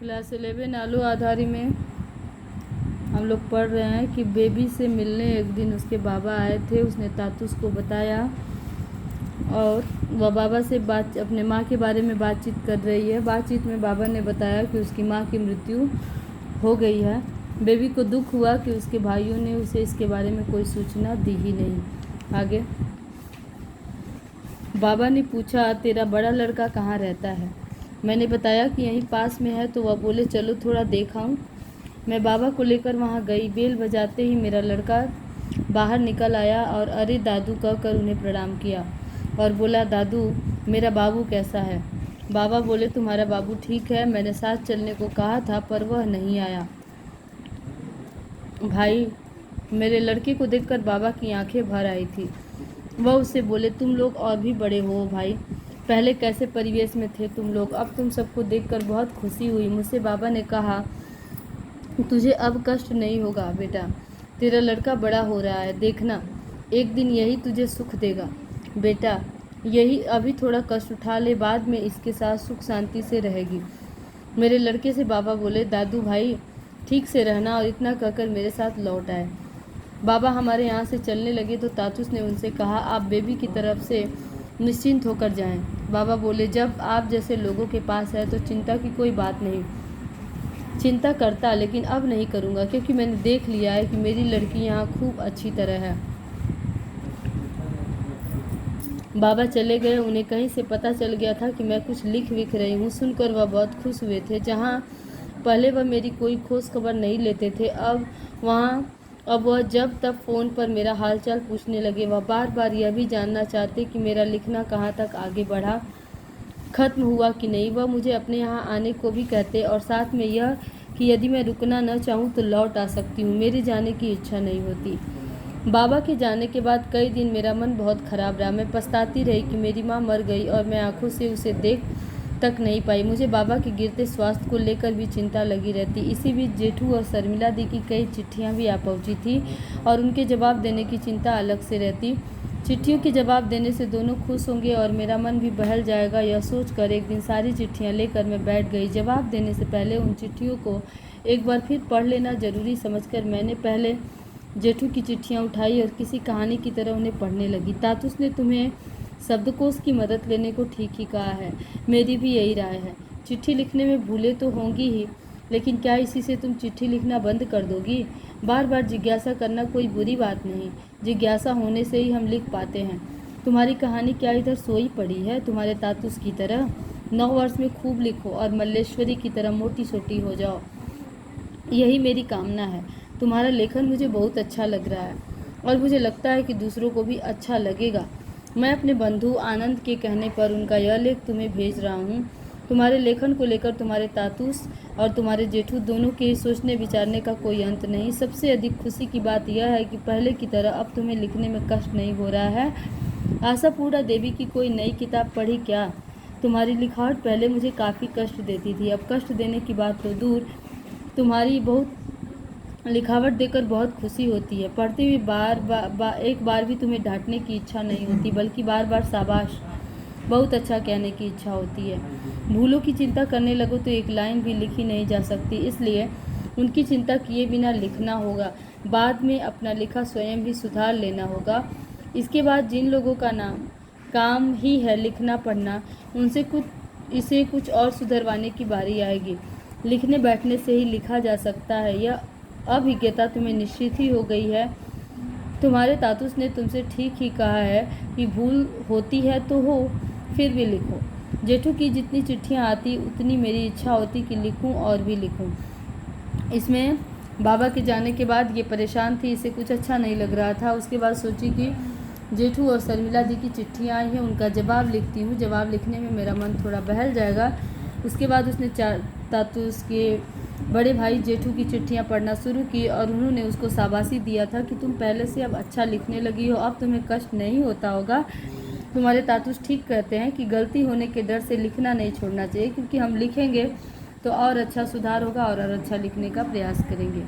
Class 11 आलू आधारी में हम लोग पढ़ रहे हैं कि बेबी से मिलने एक दिन उसके बाबा आए थे। उसने तातुस को बताया और वह बाबा से अपने माँ के बारे में बातचीत कर रही है। बातचीत में बाबा ने बताया कि उसकी माँ की मृत्यु हो गई है। बेबी को दुख हुआ कि उसके भाइयों ने उसे इसके बारे में कोई सूचना दी ही नहीं। आगे बाबा ने पूछा, तेरा बड़ा लड़का कहाँ रहता है? मैंने बताया कि यहीं पास में है। तो वह बोले, चलो थोड़ा देखाऊं। मैं बाबा को लेकर वहाँ गई। बेल बजाते ही मेरा लड़का बाहर निकल आया और अरे दादू कहकर उन्हें प्रणाम किया और बोला, दादू मेरा बाबू कैसा है? बाबा बोले, तुम्हारा बाबू ठीक है। मैंने साथ चलने को कहा था पर वह नहीं आया। भाई, मेरे लड़के को देखकर बाबा की आंखें भर आई थी। वह उससे बोले, तुम लोग और भी बड़े हो भाई। पहले कैसे परिवेश में थे तुम लोग, अब तुम सबको देखकर बहुत खुशी हुई। मुझसे बाबा ने कहा, तुझे अब कष्ट नहीं होगा बेटा, तेरा लड़का बड़ा हो रहा है, देखना एक दिन यही तुझे सुख देगा। बेटा यही अभी थोड़ा कष्ट उठा ले, बाद में इसके साथ सुख शांति से रहेगी। मेरे लड़के से बाबा बोले, दादू भाई ठीक से रहना, और इतना कहकर मेरे साथ लौट आए। बाबा हमारे यहाँ से चलने लगे तो तातुस ने उनसे कहा, आप बेबी की तरफ से निश्चिंत होकर जाएं। बाबा बोले, जब आप जैसे लोगों के पास है तो चिंता की कोई बात नहीं। चिंता करता, लेकिन अब नहीं करूँगा, क्योंकि मैंने देख लिया है कि मेरी लड़की यहाँ खूब अच्छी तरह है। बाबा चले गए। उन्हें कहीं से पता चल गया था कि मैं कुछ लिख विख रही हूँ। सुनकर वह बहुत खुश हुए थे। जहाँ पहले वह मेरी कोई खोज खबर नहीं लेते थे, अब वह जब तब फ़ोन पर मेरा हालचाल पूछने लगे। वह बार बार यह भी जानना चाहते कि मेरा लिखना कहाँ तक आगे बढ़ा, खत्म हुआ कि नहीं। वह मुझे अपने यहाँ आने को भी कहते और साथ में यह कि यदि मैं रुकना न चाहूँ तो लौट आ सकती हूँ। मेरे जाने की इच्छा नहीं होती। बाबा के जाने के बाद कई दिन मेरा मन बहुत खराब रहा। मैं पछताती रही कि मेरी माँ मर गई और मैं आंखों से उसे देख तक नहीं पाई। मुझे बाबा के गिरते स्वास्थ्य को लेकर भी चिंता लगी रहती। इसी बीच जेठू और शर्मिला दी की कई चिट्ठियाँ भी आ पहुँची थी और उनके जवाब देने की चिंता अलग से रहती। चिट्ठियों के जवाब देने से दोनों खुश होंगे और मेरा मन भी बहल जाएगा, यह सोचकर एक दिन सारी चिट्ठियाँ लेकर मैं बैठ गई। जवाब देने से पहले उन चिट्ठियों को एक बार फिर पढ़ लेना जरूरी समझकर मैंने पहले जेठू की चिट्ठियाँ उठाई और किसी कहानी की तरह उन्हें पढ़ने लगी। तातुस ने तुम्हें शब्दकोश की मदद लेने को ठीक ही कहा है। मेरी भी यही राय है। चिट्ठी लिखने में भूलें तो होंगी ही, लेकिन क्या इसी से तुम चिट्ठी लिखना बंद कर दोगी? बार बार जिज्ञासा करना कोई बुरी बात नहीं। जिज्ञासा होने से ही हम लिख पाते हैं। तुम्हारी कहानी क्या इधर सोई पड़ी है तुम्हारे तातुस की तरह? 9 वर्ष में खूब लिखो और मल्लेश्वरी की तरह मोटी सोटी हो जाओ, यही मेरी कामना है। तुम्हारा लेखन मुझे बहुत अच्छा लग रहा है और मुझे लगता है कि दूसरों को भी अच्छा लगेगा। मैं अपने बंधु आनंद के कहने पर उनका यह लेख तुम्हें भेज रहा हूँ। तुम्हारे लेखन को लेकर तुम्हारे तातुस और तुम्हारे जेठू दोनों के सोचने विचारने का कोई अंत नहीं। सबसे अधिक खुशी की बात यह है कि पहले की तरह अब तुम्हें लिखने में कष्ट नहीं हो रहा है। आशापूर्णा देवी की कोई नई किताब पढ़ी क्या? तुम्हारी लिखावट पहले मुझे काफ़ी कष्ट देती थी, अब कष्ट देने की बात तो दूर, तुम्हारी बहुत लिखावट देकर बहुत खुशी होती है। पढ़ते हुए एक बार भी तुम्हें डांटने की इच्छा नहीं होती, बल्कि बार बार शाबाश, बहुत अच्छा कहने की इच्छा होती है। भूलों की चिंता करने लगो तो एक लाइन भी लिखी नहीं जा सकती, इसलिए उनकी चिंता किए बिना लिखना होगा। बाद में अपना लिखा स्वयं भी सुधार लेना होगा। इसके बाद जिन लोगों का काम ही है लिखना पढ़ना, उनसे इसे कुछ और सुधरवाने की बारी आएगी। लिखने बैठने से ही लिखा जा सकता है, यह अभिज्ञता तुम्हें निश्चित ही हो गई है। तुम्हारे तातुस ने तुमसे ठीक ही कहा है कि भूल होती है तो हो, फिर भी लिखो। जेठू की जितनी चिट्ठियाँ आती उतनी मेरी इच्छा होती कि लिखूं और भी लिखूं। इसमें बाबा के जाने के बाद ये परेशान थी, इसे कुछ अच्छा नहीं लग रहा था। उसके बाद सोची कि जेठू और शर्मिला दी की चिट्ठियाँ आई हैं, उनका जवाब लिखती हूँ। जवाब लिखने में मेरा मन थोड़ा बहल जाएगा। उसके बाद उसने तातुस के बड़े भाई जेठू की चिट्ठियां पढ़ना शुरू की और उन्होंने उसको शाबाशी दिया था कि तुम पहले से अब अच्छा लिखने लगी हो, अब तुम्हें कष्ट नहीं होता होगा। तुम्हारे तातुस ठीक कहते हैं कि गलती होने के डर से लिखना नहीं छोड़ना चाहिए, क्योंकि हम लिखेंगे तो और अच्छा सुधार होगा और अच्छा लिखने का प्रयास करेंगे।